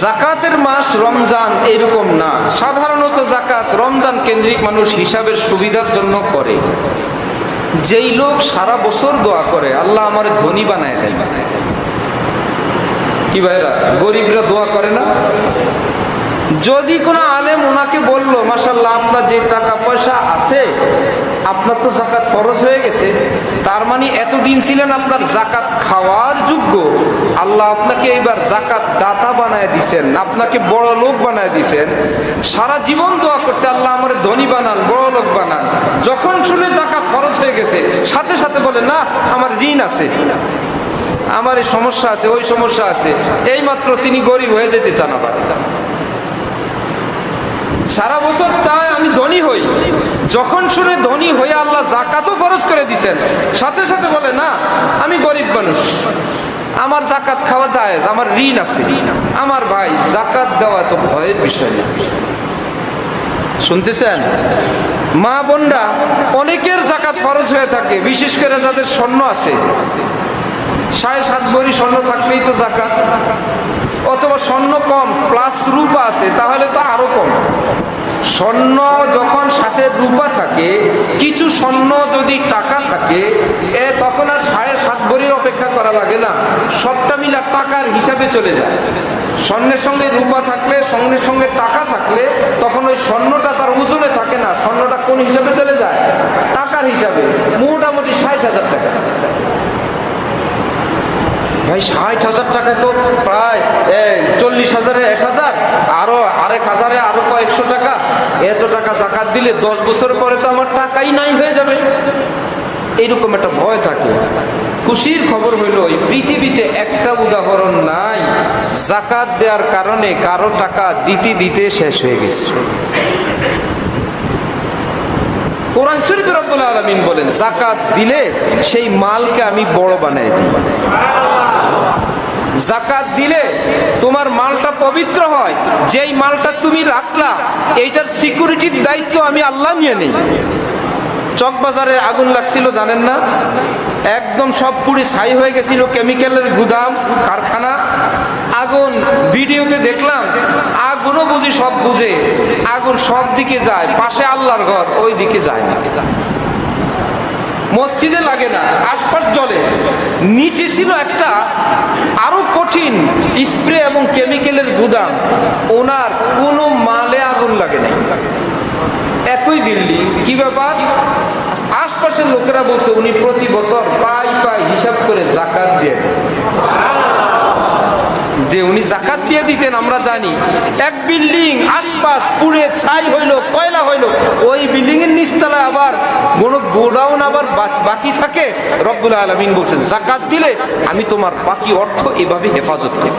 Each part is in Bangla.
জাকাতের মাস রমজান এরকম না। সাধারণত জাকাত রমজান কেন্দ্রিক মানুষ হিসাবের সুবিধার জন্য করে। যেই লোক সারা বছর দোয়া করে আল্লাহ আমার ধনী বানায় দেয়, কি ভাইরা গরিবরা দোয়া করে না? যদি কোনো আলেম ওনাকে বললো মাশাআল্লাহ আপনার যে টাকা পয়সা আছে আপনার তো জাকাত ফরজ হয়ে গেছে, তার মানে এতদিন ছিলেন আপনার জাকাত খাওয়ার যোগ্য, আল্লাহ আপনাকে এইবার জাকাত দাতা বানায় দিছেন, আপনাকে বড় লোক বানায় দিছেন, সারা জীবন দোয়া করছে আল্লাহ আমার ধনী বানান, বড় লোক বানান, যখন শুনে জাকাত ফরজ হয়ে গেছে সাথে সাথে বলে না আমার ঋণ আছে, আমার এই সমস্যা আছে, ওই সমস্যা আছে, এই মাত্র তিনি গরিব হয়ে যেতে চান। আবার সারা বছর চায় আমি ধনী হই, যখন শুনে ধনী হয়ে আল্লাহ জাকাতও ফরজ করে দিছেন সাথে সাথে বলে না আমি গরিব মানুষ, আমার জাকাত খাওয়া যায়, আমার ঋণ আছে। আমার ভাই জাকাত দেওয়া তো ভয়ের বিষয় না, শুনতেছেন? মা বোনরা অনেকের জাকাত ফরজ হয়ে থাকে, বিশেষ করে যাদের স্বর্ণ আছে, 7.5 ভরি স্বর্ণ থাকলেই তো জাকাত, অথবা স্বর্ণ কম প্লাস রূপা আছে তাহলে তো আরো কম। স্বর্ণ যখন সাথে রূপা থাকে, কিছু স্বর্ণ যদি টাকা থাকে তখন আর 7.5 ভরির অপেক্ষা করা লাগে না, সবটা মিলা টাকার হিসাবে চলে যায়। স্বর্ণের সঙ্গে রূপা থাকলে, স্বর্ণের সঙ্গে টাকা থাকলে তখন ওই স্বর্ণটা তার ওজনে থাকে না, স্বর্ণটা কোন হিসাবে চলে যায়? টাকার হিসাবে। মোটামুটি 60,000 টাকা। ভাই 60,000 টাকায় তো প্রায় 40,000-এ 1,000, আরো 1,000-এ আরো কয়েকশো টাকা, এত টাকা জাকাত দিলে 10 বছর পরে তো আমার টাকাই নাই হয়ে যাবে, এইরকম একটা ভয় থাকে। খুশির খবর হইল এই পৃথিবীতে একটা উদাহরণ নাই জাকাত দেওয়ার কারণে কারো টাকা দিতে দিতে শেষ হয়ে গেছে। কোরআন শরীফে রব্বুল আলামিন বলেন জাকাত দিলে সেই মালকে আমি বড় বানাই দিই। জাকাত দিলে তোমার মালটা পবিত্র হয়, যেই মালটা তুমি রাখলা এইটার সিকিউরিটির দায়িত্ব আমি আল্লাহ নিয়ে নেই। চকবাজারে আগুন লাগছিল জানেন না, একদম সব পুড়ে ছাই হয়ে গেছিল, কেমিক্যালের গুদাম কারখানা, আগুন ভিডিওতে দেখলাম, আগুনও বুঝি সব বুঝে, আগুন সব দিকে যায়, পাশে আল্লাহর ঘর ওই দিকে যায় না, মসজিদে লাগে না, আশপাশ জ্বলে। নিচে ছিল একটা আরো কঠিন স্প্রে এবং কেমিক্যালের গুদাম, ওনার কোনো মালে আগুন লাগে নাই, একই দিল্লি। কি ব্যাপার? আশপাশের লোকেরা বলছে উনি প্রতি বছর পাই হিসাব করে জাকাত দিয়ে, যে উনি জাকাত দিয়ে দিতেন আমরা জানি। এক বিল্ডিং আশপাশ পুড়ে ছাই হইলো, কয়লা হইলো, ওই বিল্ডিং এর নিচতলায় আবার কোন গোডাউন আবার বাকি থাকে। রব্বুল আলামিন বলছেন জাকাত দিলে আমি তোমার বাকি অর্থ এভাবে হেফাজত করি।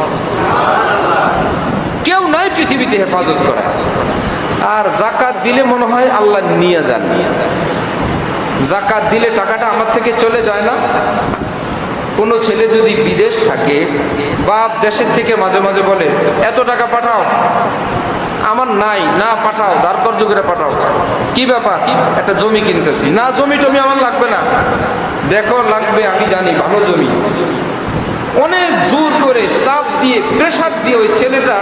কেউ নাই পৃথিবীতে হেফাজত করে। আর জাকাত দিলে মনে হয় আল্লাহ নিয়ে যান। জাকাত দিলে টাকাটা আমার থেকে চলে যায় না। কোনো ছেলে যদি বিদেশ থাকে, বাপ দেশের থেকে মাঝে মাঝে বলে এত টাকা পাঠাও, আমার নাই, না পাঠাও, ধার কর্জ করে পাঠাও। কি ব্যাপার? একটা জমি কিনতেছি, না জমি টমি আমার লাগবে না, দেখো লাগবে আমি জানি ভালো জমি। অনেক জোর করে চাপ দিয়ে প্রেশার দিয়ে ওই ছেলেটা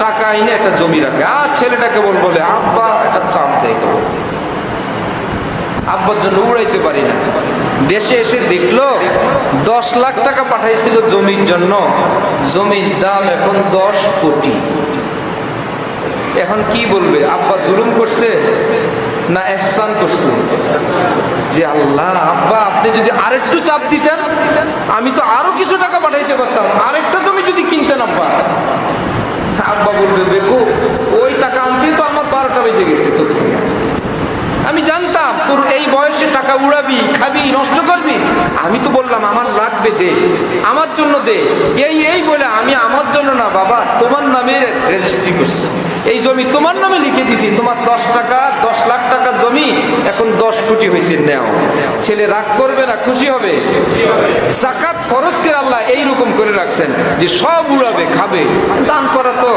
টাকা এনে একটা জমি রাখে, আর ছেলেটা কেবল বলে আব্বা একটা চাপ দেয়, আব্বার জন্য উড়াইতে পারি না। দেশে এসে দেখলো 10 লাখ টাকা পাঠাইছিল জমির জন্য, জমির দাম এখন 10 কোটি। এখন কি বলবে? আব্বা জুলুম করছে না ইহসান করছে? যে আল্লাহ, আব্বা আপনি যদি আরেকটু চাপ দিতেন আমি তো আরো কিছু টাকা পাঠাইতে পারতাম, আরেকটা জমি যদি কিনতেন আব্বা। আব্বা বলবে দেখো ওই টাকা আনতে তো আমার 12টা বেজে গেছে, তোর থেকে আমি জানতাম তোর এই বয়সে টাকা উড়াবি, খাবি, নষ্ট করবি। আমি তো বললাম আমার লাগবে, দে, আমার জন্য দে। এই বলে আমি আমার জন্য না বাবা, তোমার নামে রেজিস্ট্রি করছি, এই জমি তোমার নামে লিখে দিছি, তোমার 10 লাখ টাকা জমি এখন 10 কোটি হয়েছে, নেও। ছেলে রাগ করবে না খুশি হবে? জাকাত ফরজ করে আল্লাহ এইরকম করে রাখছেন যে সব উড়াবে, খাবে। দান করা তো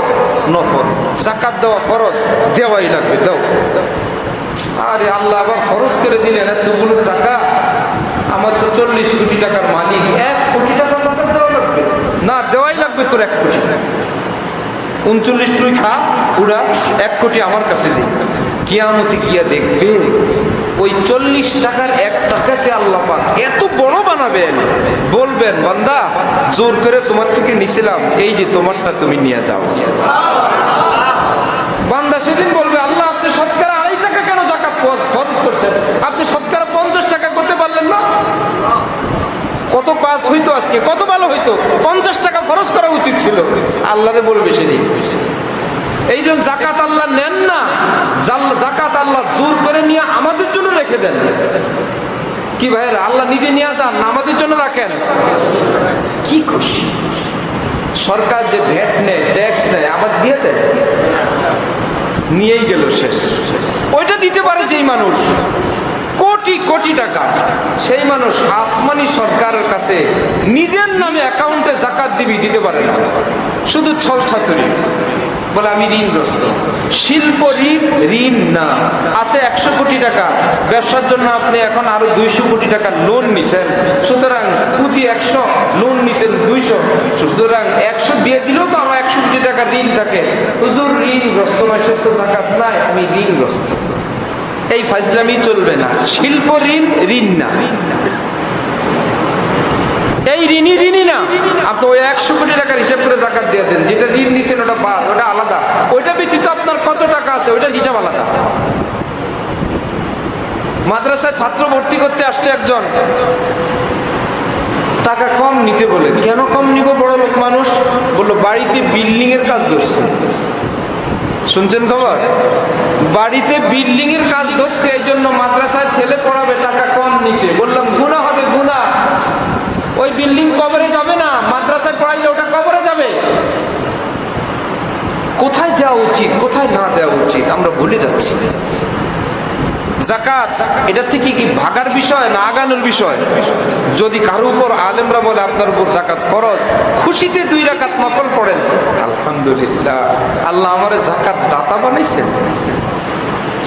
নফল, জাকাত দেওয়া ফরজ, দেওয়াই লাগবে, দাও। আরে আল্লাহ আবার খরচ করে দিলেন এতগুলো টাকা, আমার তো 40 কোটি টাকার মালিক, 1 কোটি টাকা জাকাত দেওয়া লাগবে না? দেওয়াই লাগবে তোর 1 কোটি। 39 তুই খা, পুরা 1 কোটি আমার কাছে দে। কিয়ামতে গিয়া দেখবে ওই 40 টাকার 1 টাকাকে আল্লাহ পাক এত বড় বানাবেন, বলবেন বান্দা জোর করে তোমার থেকে নিছিলাম, এই যে তোমারটা তুমি নিয়ে যাও। বান্দা সেদিন বলবে আল্লাহ আপনি শতকরা 2.5 টাকা কেন যাকাত ফরজ করছেন, আপনি শতকরা 50 টাকা করতে পারলেন না? কত কাজ হইতো আজকে, কত ভালো হইতো, 50 টাকা খরচ করা উচিত ছিল। আল্লাহরে বলবে সেদিন। এই জন্য যাকাত আল্লাহ নেন না, যাকাত আল্লাহ জোর করে নিয়ে আমাদের জন্য রেখে দেন। কি ভাইরা, আল্লাহ নিজে নিয়ে যান না আমাদের জন্য রাখেন? কি খুশি! সরকার যে ভ্যাট নেয়, ট্যাক্স নেয়, আবার দিয়ে দেয়, নিয়েই গেল শেষ। ওইটা দিতে পারে যেই মানুষ কোটি কোটি টাকা, সেই মানুষ আসমানি সরকারের কাছে নিজের নামে অ্যাকাউন্টে যাকাত দিবি, দিতে পারে না। শুধু ছল ছাত্রী বলে আমি ঋণগ্রস্ত। শিল্প ঋণ, ঋণ না। আছে 100 কোটি টাকা, ব্যবসার জন্য আপনি এখন আরো 200 কোটি টাকা লোন নিছেন, সুতরাং পুঁজি 100, লোন নিছেন 200, সুতরাং 100 দিয়ে দিলেও তো আরো 100 কোটি টাকা ঋণ থাকে। হুজুর ঋণগ্রস্ত নয়, সত্য যাকাত নাই, আমি ঋণগ্রস্ত। এই ফাজলামি চলবে না। শিল্প ঋণ, ঋণ না। এই ঋণই না। আপনি ওই 100 কোটি টাকার হিসাব করে যাকাত দিয়ে দেন, যেটা ঋণ নিছেন ওটা বাদ, ওটা আলাদা। ওইটা ব্যতীত আপনার কত টাকা আছে ওইটা হিসাব আলাদা। মাদ্রাসায় ছাত্র ভর্তি করতে আসছে একজন, টাকা কম নিতে বলে। কেন কম নিব, বড় লোক মানুষ? বললো বাড়িতে বিল্ডিং এর কাজ ধরছে। শুনছেন খবর? বাড়িতে বিল্ডিং এর কাজ ধরছে, এই জন্য মাদ্রাসায় ছেলে পড়াবে, টাকা কম নিতে। বললাম গুনাহ হবে, গুনাহ। ওই বিল্ডিং কবরে যাবে না, মাদ্রাসায় পড়াইলে ওটা কবরে যাবে। কোথায় দেওয়া উচিত, কোথায় না দেওয়া উচিত আমরা ভুলে যাচ্ছি। যাকাত এটা থেকে কি ভাগার বিষয় না আগানোর বিষয়? যদি কারো উপর আলেমরা বলে আপনার উপর যাকাত ফরজ, খুশিতে 2 রাকাত নফল পড়েন, আলহামদুলিল্লাহ, আল্লাহ আমারে যাকাত দাতা বানাইছেন।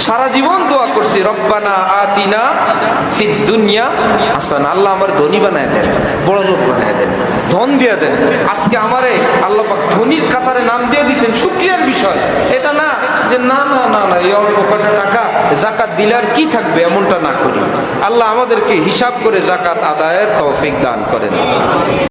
সারা জীবন দোয়া করছি, রব্বানা আতিনা ফিদ দুনিয়া হাসানা, আল্লাহ আমার ধনী বানায় দেন, বড় লোক বানায় দেন, ধন দিয়ে দেন। আজকে আমারে আল্লাহ পাক ধনীর কাতারে নাম দিয়ে দিয়েছেন, শুকরিয়ার বিষয়। এটা না যে না না না না এই অল্প কটা টাকা যাকাত দিলে আর কি থাকবে, এমনটা না করি। আল্লাহ আমাদেরকে হিসাব করে যাকাত আদায়ের তৌফিক দান করেন।